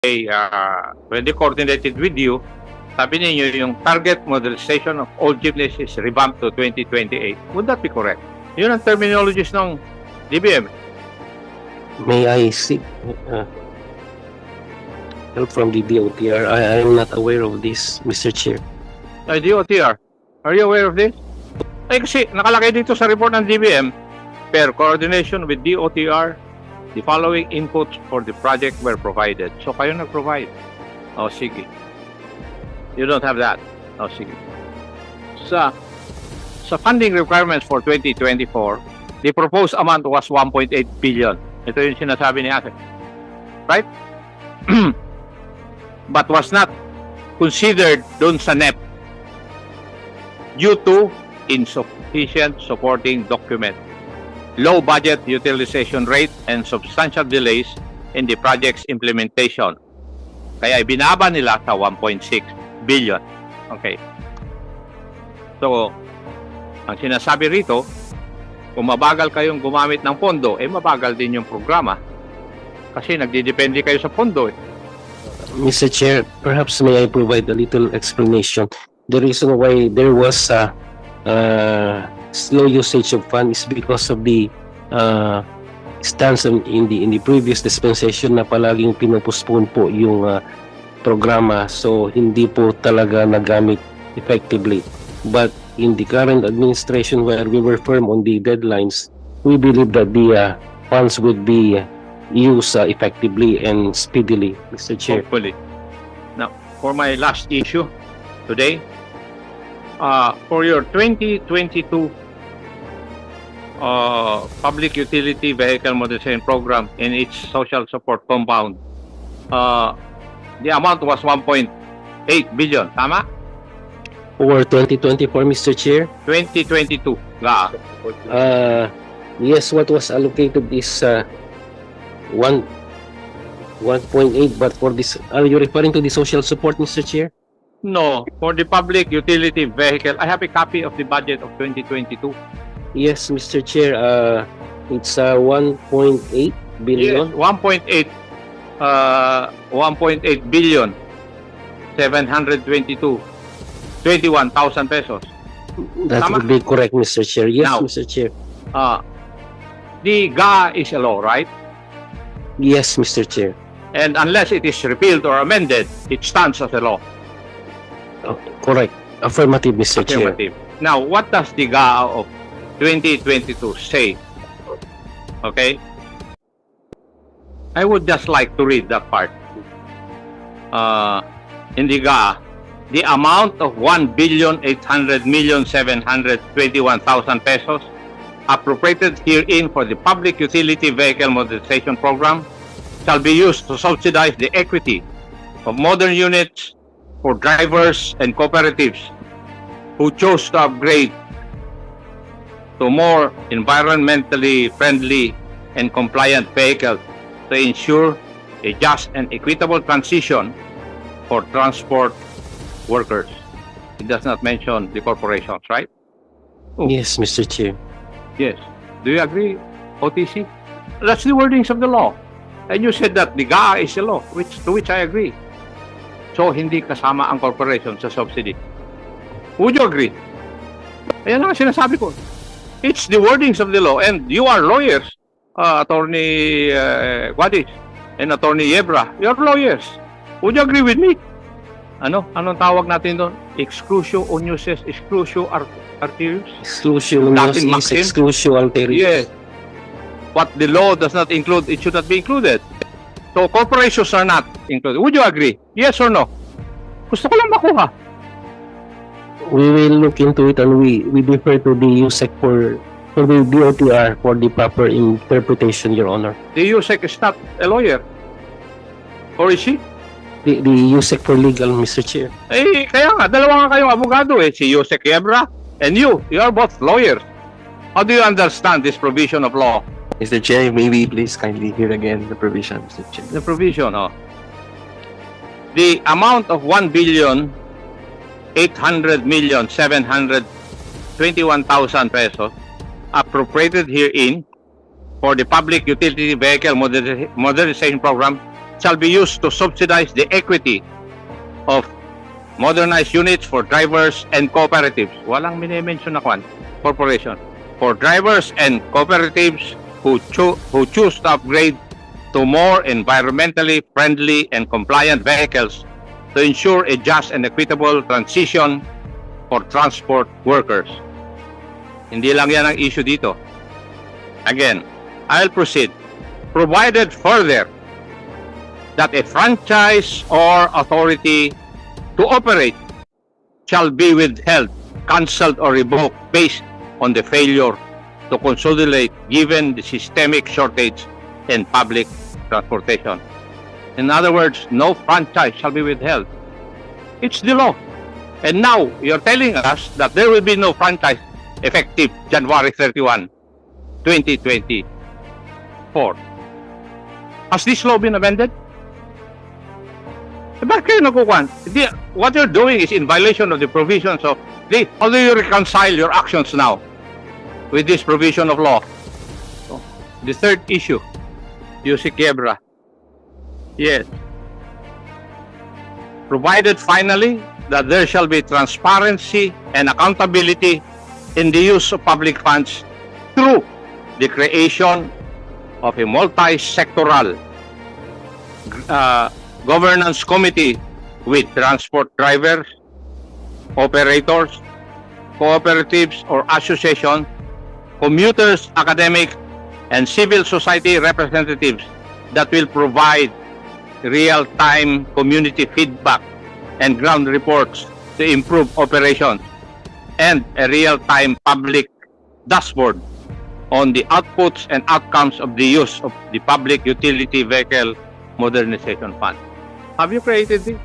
when they coordinated with you, sabi ninyo yung target modernization of all jeepneys is revamped to 2028. Would that be correct? Yun ang terminologies ng DBM. May I seek help from the DOTR? I am not aware of this, Mr. Chair. DOTR, are you aware of this? Kasi nakalagay dito sa report ng DBM, per coordination with DOTR, the following inputs for the project were provided. So kayo nag-provide. O sige. You don't have that. O sige. Sa funding requirements for 2024, the proposed amount was 1.8 billion. Ito yung sinasabi ni Ate. Right? But was not considered dun sa NEP due to insufficient supporting document, low budget utilization rate, and substantial delays in the project's implementation. Kaya binaba nila sa 1.6 billion. Okay. So, ang sinasabi rito, kung mabagal kayong gumamit ng pondo, mabagal din yung programa. Kasi nagdidepende kayo sa pondo. Mr. Chair, perhaps may I provide a little explanation. The reason why there was a slow usage of funds is because of the stance in the previous dispensation na palaging pinopostpone po yung programa, so hindi po talaga nagamit effectively. But in the current administration, where we were firm on the deadlines, we believe that the funds would be used effectively and speedily, Mr. Chair. Hopefully. Now, for my last issue today, for your 2022 Public Utility Vehicle Modernization Program in its social support compound, the amount was 1.8 billion. Tama? For 2024, Mr. Chair? 2022. Yes, what was allocated is 1.8, but for this, are you referring to the social support, Mr. Chair? No, for the Public Utility Vehicle, I have a copy of the budget of 2022. Yes, Mr. Chair, it's 1.8 billion. Yes, 1.8 billion 721,000 pesos. That Tama? would be correct, Mr. Chair. Yes, Now, Mr. Chair. The GA is a law, right? Yes, Mr. Chair. And unless it is repealed or amended, it stands as a law. Correct. Affirmative, Mr. Affirmative. Now, what does the GA of 2022 say? Okay? I would just like to read that part. In the GA, the amount of 1,800,721,000 pesos appropriated herein for the Public Utility Vehicle Modernization Program shall be used to subsidize the equity of modern units for drivers and cooperatives who chose to upgrade to more environmentally friendly and compliant vehicles to ensure a just and equitable transition for transport workers. It does not mention the corporations, right? Yes, Mr. Chair. Yes. Do you agree, OTC? That's the wordings of the law. And you said that the GA is a law, to which I agree. So, hindi kasama ang corporation sa subsidy. Would you agree? Ayan ang sinasabi ko. It's the wordings of the law. And you are lawyers, Attorney Guadis and Attorney Yebra. You are lawyers. Would you agree with me? Anong tawag natin doon? Exclusio unuses, exclusio arterius? Exclusio Dating unuses, maxim? exclusio alterius. Yes. What the law does not include, it should not be included. So, corporations are not included. Would you agree? Yes or no? Gusto ko lang makuha. We will look into it and we defer to the USEC for the DOTR for the proper interpretation, Your Honor. The USEC is not a lawyer. Or is she? The USEC for legal, Mr. Chair. Kaya nga, dalawa nga kayong abogado Si Yusek Yebra and you. You are both lawyers. How do you understand this provision of law? Mr. Chair, maybe please kindly hear again the provision, Mr. Chair. The provision, the amount of 1,800,721,000 pesos appropriated herein for the Public Utility Vehicle Modernization Program shall be used to subsidize the equity of modernized units for drivers and cooperatives. Walang minimension na corporation. For drivers and cooperatives who choose to upgrade to more environmentally friendly and compliant vehicles to ensure a just and equitable transition for transport workers. Hindi lang yan ang issue dito. Again, I'll proceed. Provided further that a franchise or authority to operate shall be withheld, cancelled, or revoked based on the failure to consolidate given the systemic shortage in public transportation. In other words, no franchise shall be withheld. It's the law. And now, you're telling us that there will be no franchise effective January 31, 2024. Has this law been amended? Bakit kayo nagkukuhan? What you're doing is in violation of the provisions of the... How do you reconcile your actions now with this provision of law? So, the third issue, Yusik Gebra. Yes. Provided finally that there shall be transparency and accountability in the use of public funds through the creation of a multi-sectoral governance committee with transport drivers, operators, cooperatives or associations, commuters, academic, and civil society representatives that will provide real-time community feedback and ground reports to improve operations, and a real-time public dashboard on the outputs and outcomes of the use of the Public Utility Vehicle Modernization Fund. Have you created this?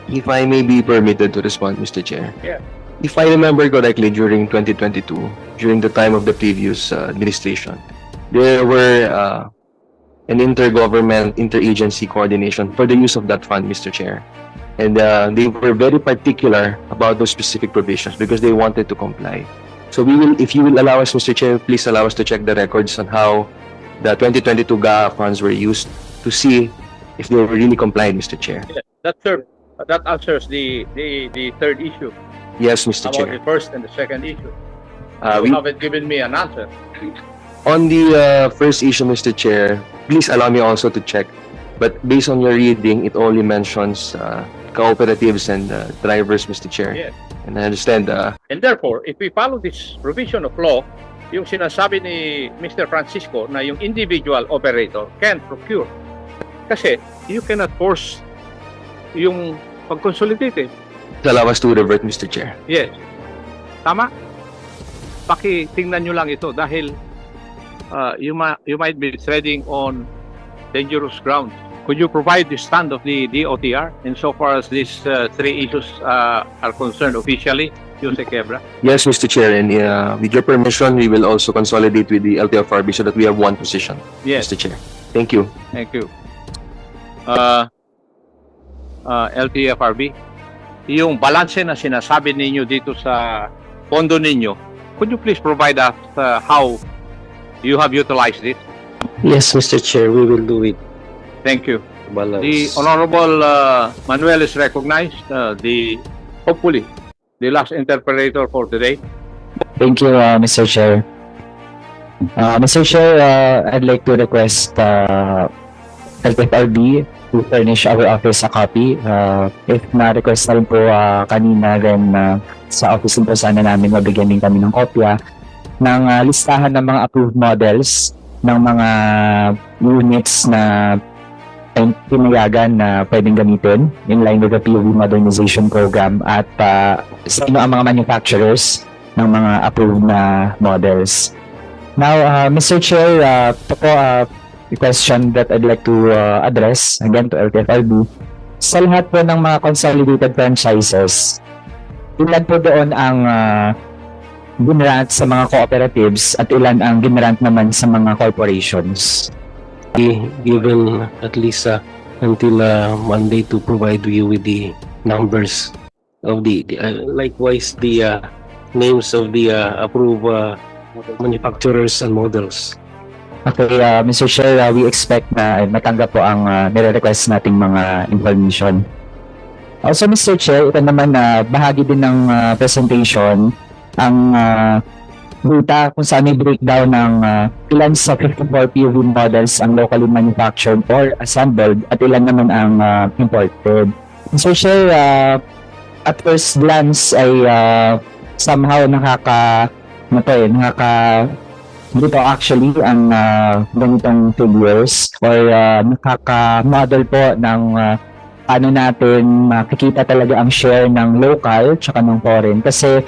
If I may be permitted to respond, Mr. Chair. Yeah. If I remember correctly, during 2022, during the time of the previous administration, there were an intergovernment, interagency coordination for the use of that fund, Mr. Chair. And they were very particular about those specific provisions because they wanted to comply. So we will, if you will allow us, Mr. Chair, please allow us to check the records on how the 2022 GAA funds were used to see if they were really compliant, Mr. Chair. Yeah, that answers the third issue. Yes, Mr. About Chair. the first and the second issue. We- You haven't given me an answer. On the first issue, Mr. Chair, please allow me also to check. But based on your reading, it only mentions cooperatives and drivers, Mr. Chair. Yes. And I understand. And therefore, if we follow this provision of law, yung sinasabi ni Mr. Francisco na yung individual operator can procure. Kasi you cannot force yung pag-consolidate. Allow us to revert, Mr. Chair. Yes. Tama? Tingnan nyo lang ito dahil you might be treading on dangerous ground. Could you provide the stand of the DOTR insofar as these three issues are concerned officially, Jose Quebra? Yes, Mr. Chair, and with your permission, we will also consolidate with the LTFRB so that we have one position, Yes. Mr. Chair. Thank you. Thank you. LTFRB, yung balanse na sinasabi ninyo dito sa pondo ninyo, could you please provide us how you have utilized it? Yes, Mr. Chair, we will do it. Thank you. Balance. The Honorable Manuel is recognized, hopefully, the last interpreter for today. Thank you, Mr. Chair. Mr. Chair, I'd like to request LTFRB to furnish our office a copy. If na-request na rin po kanina, then sa office din po sana namin mabigyan din kami ng kopya ng listahan ng mga approved models ng mga units na pinayagan na pwedeng gamitin in line with the PUV modernization program at sino ang mga manufacturers ng mga approved na models. Now, Mr. Chair, ito po a question that I'd like to address again to LTFRB. Sa lahat po ng mga consolidated franchises, ilan po doon ang ginrant sa mga cooperatives at ilan ang ginrant naman sa mga corporations? Given at least until Monday to provide you with the numbers of the likewise the names of the approved manufacturers and models. Okay, Mr. Chair, we expect na matanggap po ang nire-request nating mga information. Also, Mr. Chair, ito naman na bahagi din ng presentation ang data kung saan may breakdown ng ilan sa 54 POV models ang locally manufactured or assembled at ilan naman ang imported. Mr. Chair, at first glance ay somehow dito actually ang ganitong figures or nakaka-model po ng paano natin makikita talaga ang share ng local tsaka ng foreign. Kasi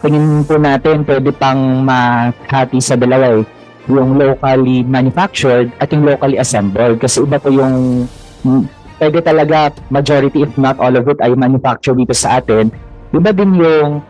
tingin po natin pwede pang mahati sa dalawa yung locally manufactured at yung locally assembled. Kasi iba po yung pwede talaga majority if not all of it ay manufactured dito sa atin. Iba din yung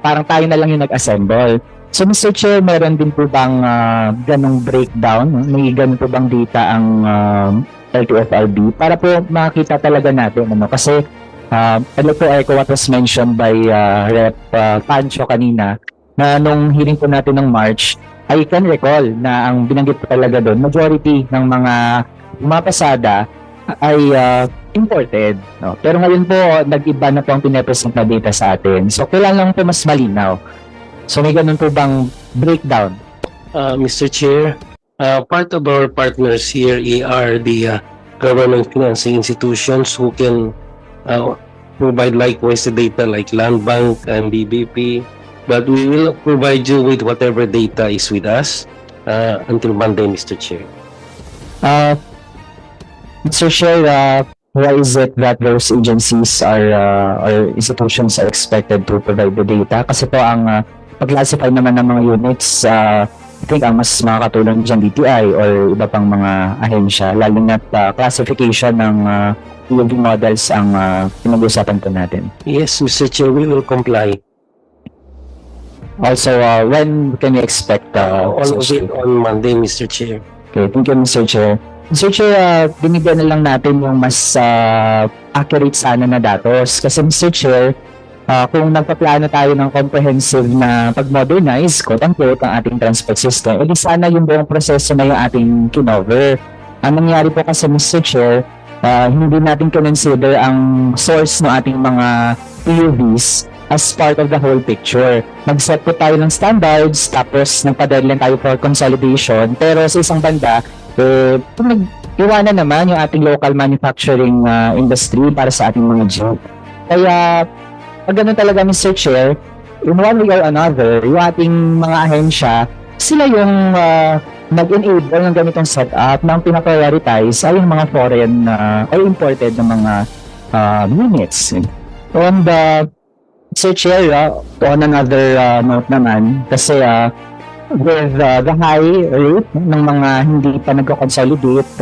parang tayo na lang yung nag-assemble. So Mr. Chair, meron din po bang ganong breakdown? May ganun po bang data ang LTFRB para po makita talaga natin kasi ano po echo what was mentioned by Rep. Pancho kanina na nung hearing po natin ng March I can recall na ang binanggit po talaga doon majority ng mga pasada ay imported. No? Pero ngayon po nag-iba na po ang pinapresent na data sa atin. So kailangan po mas malinaw. So may ganun po bang breakdown? Mr. Chair, part of our partners here are the government financing institutions who can provide likewise the data like Land Bank and BBP. But we will provide you with whatever data is with us until Monday, Mr. Chair. Mr. Chair, why is it that those agencies or institutions are expected to provide the data? Kasi po ang pag-classify naman ng mga units, I think ang mas makakatulong dyan DTI or iba pang mga ahensya, lalo na classification ng POV models ang pinag-usapan po natin. Yes, Mr. Chair, we will comply. Also, when can we expect All of it on Monday, Mr. Chair. Okay, thank you, Mr. Chair. Mr. Chair, binigyan na lang natin yung mas accurate sana na datos. Kasi Mr. Chair, kung nagpaplano tayo ng comprehensive na pag-modernize, quote-unquote, ang ating transport system, edi sana yung buong proseso na yung ating kinover. Ang nangyari po kasi, Mr. Chair, hindi natin consider ang source ng ating mga PUVs as part of the whole picture. Nag-set po tayo ng standards, tapos nagpa-deadline tayo for consolidation, pero sa isang banda, nag-iwanan naman yung ating local manufacturing industry para sa ating mga job. Kaya, pag ganun talaga, Mr. Chair, in one way or another, yung ating mga ahensya, sila yung nag-enable ng ganitong setup na ang pinaprioritize ay yung mga foreign or imported na mga units. And, Mr. Chair, on another note naman, kasi with the high rate ng mga hindi pa nagko-consolidate,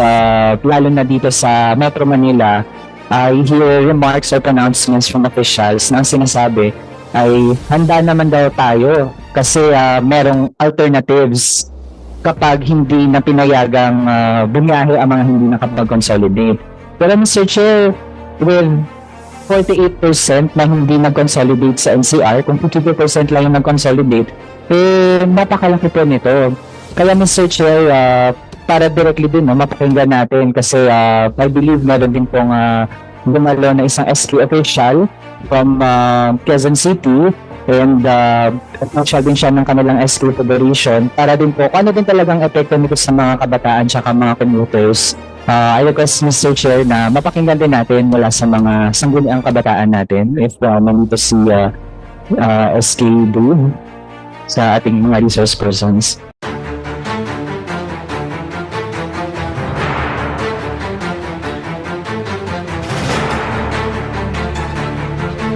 lalo na dito sa Metro Manila, I hear remarks or pronouncements from officials na ang sinasabi ay handa naman daw tayo kasi merong alternatives kapag hindi na pinayagang bumiyahe ang mga hindi nakapag-consolidate. Pero Mr. Chair, with 48% na hindi nag-consolidate sa NCR, kung 52% lang yung nag-consolidate, napakalaki po nito. Kaya Mr. Chair, para directly din, mapakinggan natin kasi I believe meron din pong gumalo na isang SQ official from Quezon City and official din siya ng kanilang SQ Federation para din po kung ano din talagang epekto nito sa mga kabataan at mga commuters. I request Mr. Chair na mapakinggan din natin mula sa mga sangguniang kabataan natin if nandito si SK Dude sa ating mga resource persons.